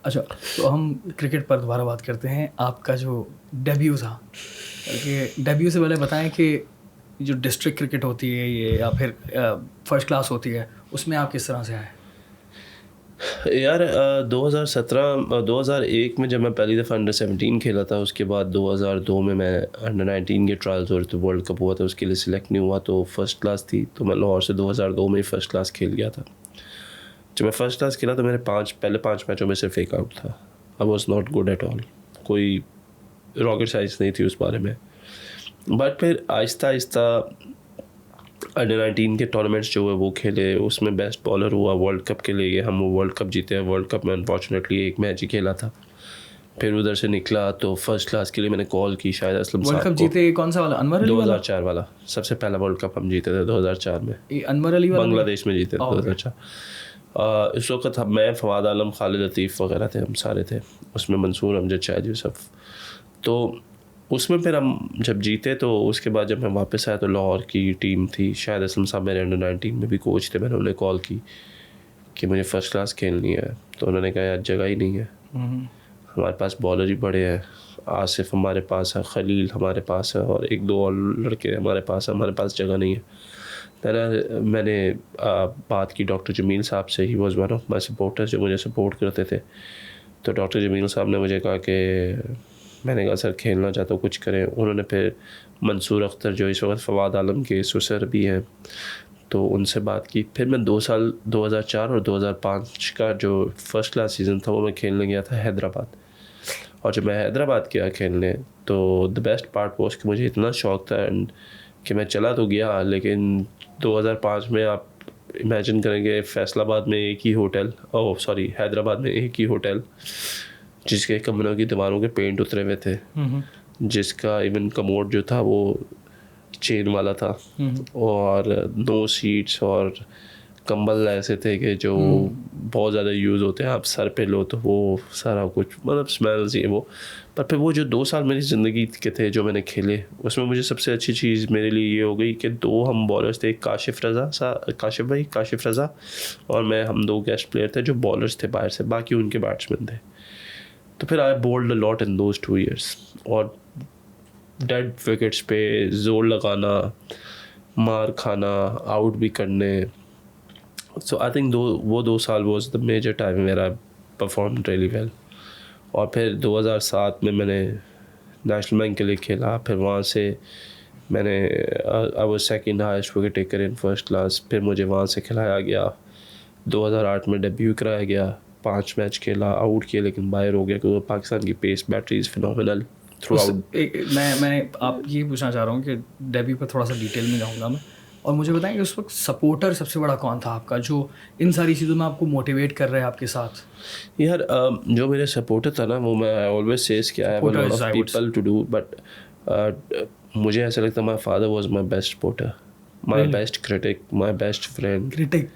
अच्छा, तो हम क्रिकेट पर दोबारा बात करते हैं। आपका जो डेब्यू था, कि डेब्यू से पहले बताएं कि जो डिस्ट्रिक्ट क्रिकेट होती है ये या फिर फर्स्ट क्लास होती है, उसमें आप किस तरह से आए? यार 2017 2001 में जब मैं पहली दफ़ा अंडर 17 खेला था, उसके बाद 2002 में मैं अंडर 19 के ट्रायल्स हो रहे थे, वर्ल्ड कप हुआ था, उसके लिए सिलेक्ट नहीं हुआ तो फर्स्ट क्लास थी, तो मैं लाहौर से 2002 में ही फर्स्ट क्लास खेल गया था। जब मैं फर्स्ट क्लास खेला तो मेरे पहले पाँच मैचों में सिर्फ एक आउट था। I was not good at all, कोई रॉकेट साइंस नहीं थी उस बारे में। बट फिर आहिस्ता आहिस्ता अंडर 19 के टूर्नामेंट्स जो है वो खेले, उसमें बेस्ट बॉलर हुआ, वर्ल्ड कप के लिए हम वो वर्ल्ड कप जीते हैं। वर्ल्ड कप में अनफॉर्चुनेटली एक मैच ही खेला था। फिर उधर से निकला तो फर्स्ट क्लास के लिए मैंने कॉल की शायद असलम साहब को। वर्ल्ड कप जीते कौन सा वाला? अनवर अली वाला? 2004 वाला सबसे पहला वर्ल्ड कप हम जीते थे 2004 में। ये अनवर अली वाला बांग्लादेश में जीते थे 2004। इस वक्त मैं फवाद आलम, खालिद लतीफ़ वगैरह थे, हम सारे थे उसमें, मंसूर अमजद, शायद यूसुफ। तो उसमें फिर हम जब जीते तो उसके बाद जब मैं वापस आया तो लाहौर की टीम थी, शायद असलम साहब मेरे अंडर 19 में भी कोच थे। मैंने उन्हें कॉल की कि मुझे फ़र्स्ट क्लास खेलनी है, तो उन्होंने कहा यार जगह ही नहीं है, हमारे पास बॉलर ही बड़े हैं, आसिफ हमारे पास है, खलील हमारे पास है और एक दो और लड़के हमारे पास जगह नहीं है। मैंने बात की डॉक्टर जमील साहब से, he was one of my supporters जो मुझे सपोर्ट करते थे। तो डॉक्टर जमील साहब ने मुझे कहा कि, मैंने कहा सर खेलना चाहता हूँ, कुछ करें। उन्होंने फिर मंसूर अख्तर जो इस वक्त फवाद आलम के ससुर भी हैं, तो उनसे बात की। फिर मैं 2 साल 2004 और 2005 का जो फर्स्ट क्लास सीज़न था वो मैं खेलने गया था हैदराबाद। और जब मैं हैदराबाद गया खेलने तो द बेस्ट पार्ट वॉज कि मुझे इतना शौक था एंड कि मैं चला तो गया, लेकिन 2005 में आप इमेजिन करेंगे फैसलाबाद में एक ही होटल, हैदराबाद में एक ही होटल जिसके कमरों की दीवारों के पेंट उतरे हुए थे, जिसका इवन कमोड जो था वो चेन वाला था, और 2 सीट्स और कंबल ऐसे थे कि जो बहुत ज़्यादा यूज़ होते हैं, आप सर पे लो तो वो सारा कुछ मतलब स्मेल्स ये वो। पर फिर वो जो 2 साल मेरी ज़िंदगी के थे जो मैंने खेले, उसमें मुझे सबसे अच्छी चीज़ मेरे लिए ये हो गई कि 2 हम बॉलर्स थे, काशिफ रज़ा और मैं, हम 2 गेस्ट प्लेयर थे जो बॉलर्स थे बाहर से, बाकी उनके बैट्समैन थे। तो फिर I bowled a lot in those 2 years, और डेड विकेट्स पे जोर लगाना, मार खाना, आउट भी करने। सो आई थिंक वो 2 साल was the major time where I perform really well. और फिर 2007 में मैंने नेशनल बैंक के लिए खेला, फिर वहाँ से मैंने I was second highest wicket taker in first class. फिर मुझे वहाँ से खिलाया गया, 2008 में डेब्यू कराया गया, 5 मैच खेला, आउट किया लेकिन बाहर हो गया क्योंकि पाकिस्तान की pace battery is phenomenal throughout. मैं आप ये पूछना चाह रहा हूँ कि डेब्यू पर थोड़ा सा डिटेल में जाऊँगा मैं, और मुझे बताएं कि उस वक्त सपोर्टर सबसे बड़ा कौन था आपका, जो इन सारी चीज़ों में आपको मोटिवेट कर रहा है आपके साथ? यार जो मेरे सपोर्टर था ना, वो मैं ऑलवेज सेज कि I have a lot of people to do, but मुझे ऐसा लगता है my father was my best supporter, my best critic, my best friend.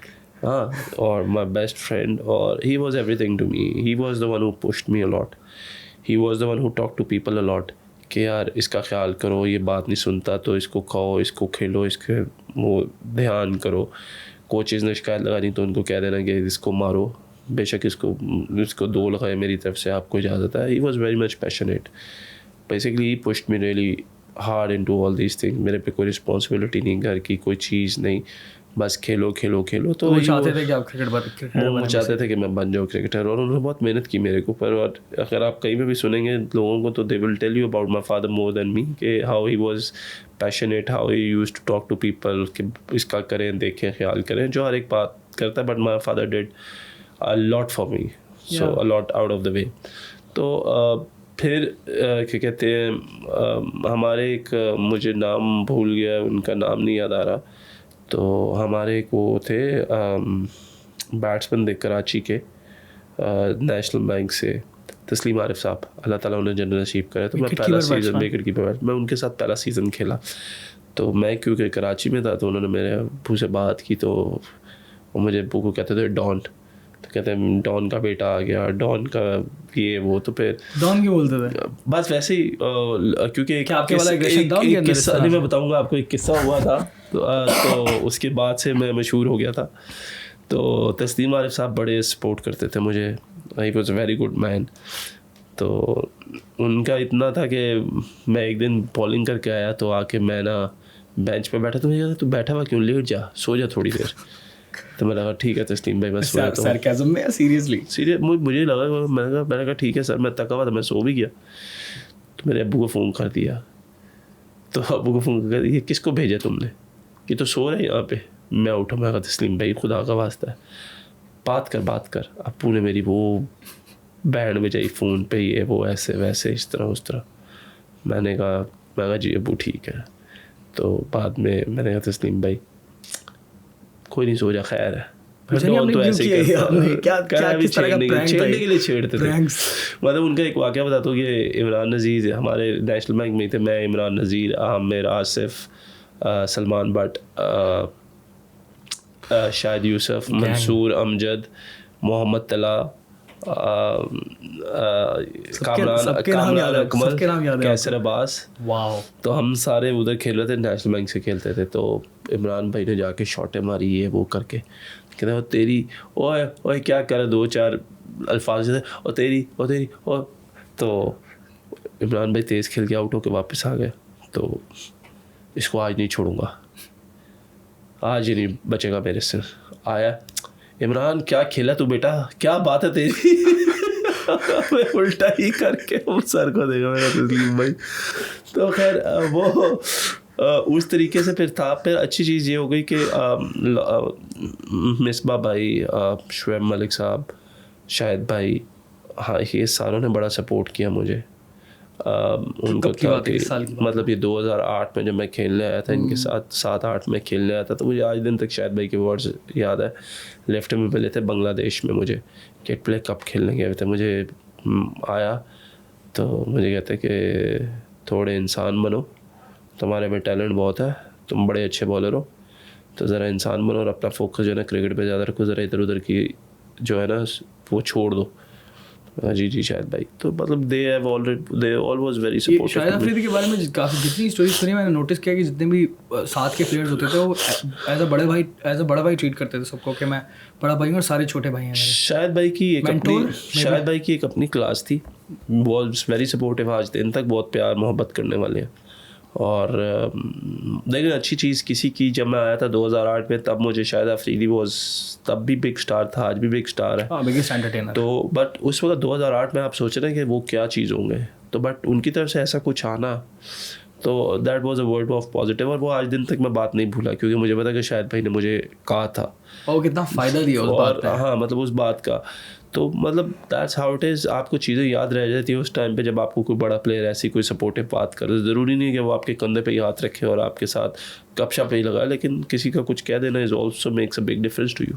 हाँ, और माई बेस्ट फ्रेंड, और he was everything to me. He was the one who pushed me a lot, he was the one who talk to people a lot कि यार इसका ख्याल करो, ये बात नहीं सुनता तो इसको खाओ, इसको खेलो, इसके वो ध्यान करो। कोचेज़ ने शिकायत लगानी तो उनको कह देना कि इसको मारो, बेशक इसको 2 लगाए, मेरी तरफ से आपको इजाज़त है। He was very much passionate, basically he pushed me really hard into all these things. मेरे पे कोई रिस्पॉन्सिबिलिटी नहीं, घर की कोई चीज़ नहीं, बस खेलो खेलो खेलो। तो वो चाहते थे कि आप क्रिकेटर वो चाहते थे कि मैं बन जाऊँ क्रिकेटर, और उन्होंने बहुत मेहनत की मेरे ऊपर। और अगर आप कहीं पे भी सुनेंगे लोगों को तो they will tell you about my father more than me, कि how he was passionate, how he used to talk to people कि इसका करें, देखें, ख्याल करें, जो हर एक बात करता है। But my father did a lot for me, so a lot out of the way. तो फिर क्या कहते हैं, हमारे एक मुझे नाम भूल गया, उनका नाम नहीं याद आ रहा, तो हमारे एक वो थे बैट्समैन थे कराची के, नेशनल बैंक से, तस्लीम आरिफ साहब, अल्लाह ताला उन्हें जन्नत नसीब करे। तो मैं पहला सीज़न विकेट कीपर, मैं उनके साथ पहला सीज़न खेला। तो मैं क्योंकि कराची में था तो उन्होंने मेरे अब्बू से बात की, तो वो मुझे अब्बू को कहते थे डॉन, तो कहते हैं डॉन का बेटा आ गया, डॉन का ये वो। तो फिर डॉन क्यों बोलते थे? बस वैसे ही, क्योंकि क्या आपके वाला एक किस्सा नहीं, मैं बताऊंगा आपको, एक किस्सा हुआ था तो उसके बाद से मैं मशहूर हो गया था। तो तस्लीम आरिफ साहब बड़े सपोर्ट करते थे मुझे, he was a very good man. तो उनका इतना था कि मैं एक दिन बॉलिंग करके आया तो आके मैं ना बेंच पे बैठा, तो मुझे कहा तू बैठा हुआ क्यों, लेट जा, सो जा थोड़ी देर। तो मैंने कहा ठीक है तस्लीम भाई मैं सो जाता हूँ। सरकाज़म में या सीरियसली? सीरियस मुझे लगा, मैंने कहा ठीक है सर, मैं थका हुआ था, मैं सो भी गया। तो मेरे अब्बू को फ़ोन कर दिया, तो अब्बू को फ़ोन कर दिया, किसको भेजा तुमने, ये तो सो रहे हैं यहाँ पे। मैं उठा, मैं कहा तस्लीम भाई खुदा का वास्ता है बात कर। अब्बू ने मेरी वो बैंड बजाई फ़ोन पे, ये वो ऐसे वैसे इस तरह उस तरह। मैंने कहा जी अब्बू ठीक है। तो बाद में मैंने कहा तस्लीम भाई कोई नहीं, सो जा, खैर है। तो ऐसे छेड़ने के लिए छेड़ते थे। मतलब उनका एक वाक़या बताता हूँ कि इमरान नज़ीर हमारे नेशनल बैंक में थे, मैं, इमरान नज़ीर, आमिर, आसिफ, सलमान भट्ट, शाहिद यूसुफ, मंसूर, अमजद, मोहम्मद तला, कामरान अकमल, कैसर अब्बास। वाओ। तो हम सारे उधर खेल रहे थे, नेशनल बैंक से खेलते थे। तो इमरान भाई ने जाके शॉटें मारी ये वो करके, कहते वो तेरी ओए ओए क्या करे, 2-4 अल्फाज थे, और तेरी और। तो इमरान भाई तेज़ खेल के आउट होके वापस आ गए। तो इसको आज नहीं छोड़ूंगा, आज ही नहीं बचेगा मेरे से। आया इमरान क्या खेला तू बेटा, क्या बात है तेरी। मैं उल्टा ही करके वो सर को देखा मेरा तस्लीम भाई। तो खैर वो उस तरीके से फिर था। फिर अच्छी चीज़ ये हो गई कि मिसबा भाई, शुएब मलिक साहब, शाहिद भाई, हाँ ये सारों ने बड़ा सपोर्ट किया मुझे। उनको था कि मतलब ये 2008 में जब मैं खेलने आया था इनके साथ, 7-8 में खेलने आया था, तो मुझे आज दिन तक शायद भाई के वर्ड्स याद है। लेफ्ट में मिले थे बांग्लादेश में, मुझे किट प्ले कप खेलने गए थे। मुझे आया तो मुझे कहते कि थोड़े इंसान बनो, तुम्हारे में टैलेंट बहुत है, तुम बड़े अच्छे बॉलर हो, तो ज़रा इंसान बनो और अपना फोकस जो है ना क्रिकेट पे ज़्यादा रखो, ज़रा इधर उधर की जो है ना वो छोड़ दो। जी शायद भाई। तो मतलब they all was very supportive. Shahid Afridi के बारे में काफ़ी जितनी स्टोरी सुनी मैंने नोटिस किया कि जितने भी साथ के प्लेयर्स होते थे वो एज अ बड़ा भाई ट्रीट करते थे सबको, कि मैं बड़ा भाई हूँ और सारे छोटे भाई हैं मेरे। शाहिद भाई की एक अपनी क्लास थी, वाज वेरी सपोर्टिव, आज दिन तक बहुत प्यार मोहब्बत करने वाले हैं। और लेकिन अच्छी चीज़ किसी की, जब मैं आया था 2008 में, तब मुझे शाहिद अफरीदी वाज तब भी बिग स्टार था, आज भी बिग स्टार है, बिगेस्ट एंटरटेनर। तो बट उस वक्त 2008 में आप सोच रहे हैं कि वो क्या चीज़ होंगे, तो बट उनकी तरफ से ऐसा कुछ आना, तो that was a word of positive. और वो आज दिन तक मैं बात नहीं भूला, क्योंकि मुझे पता कि शाहिद भाई ने मुझे कहा था और कितना फ़ायदा दिया उस बात का। हाँ मतलब उस बात का, तो मतलब दैट्स हाउ इट इज़। आपको चीज़ें याद रह जाती है उस टाइम पे जब आपको कोई बड़ा प्लेयर ऐसी कोई सपोर्टिव बात करे। ज़रूरी नहीं कि वो आपके कंधे पे ही हाथ रखे और आपके साथ गपशप ही लगाए, लेकिन किसी का कुछ कह देना is also makes a big difference to you.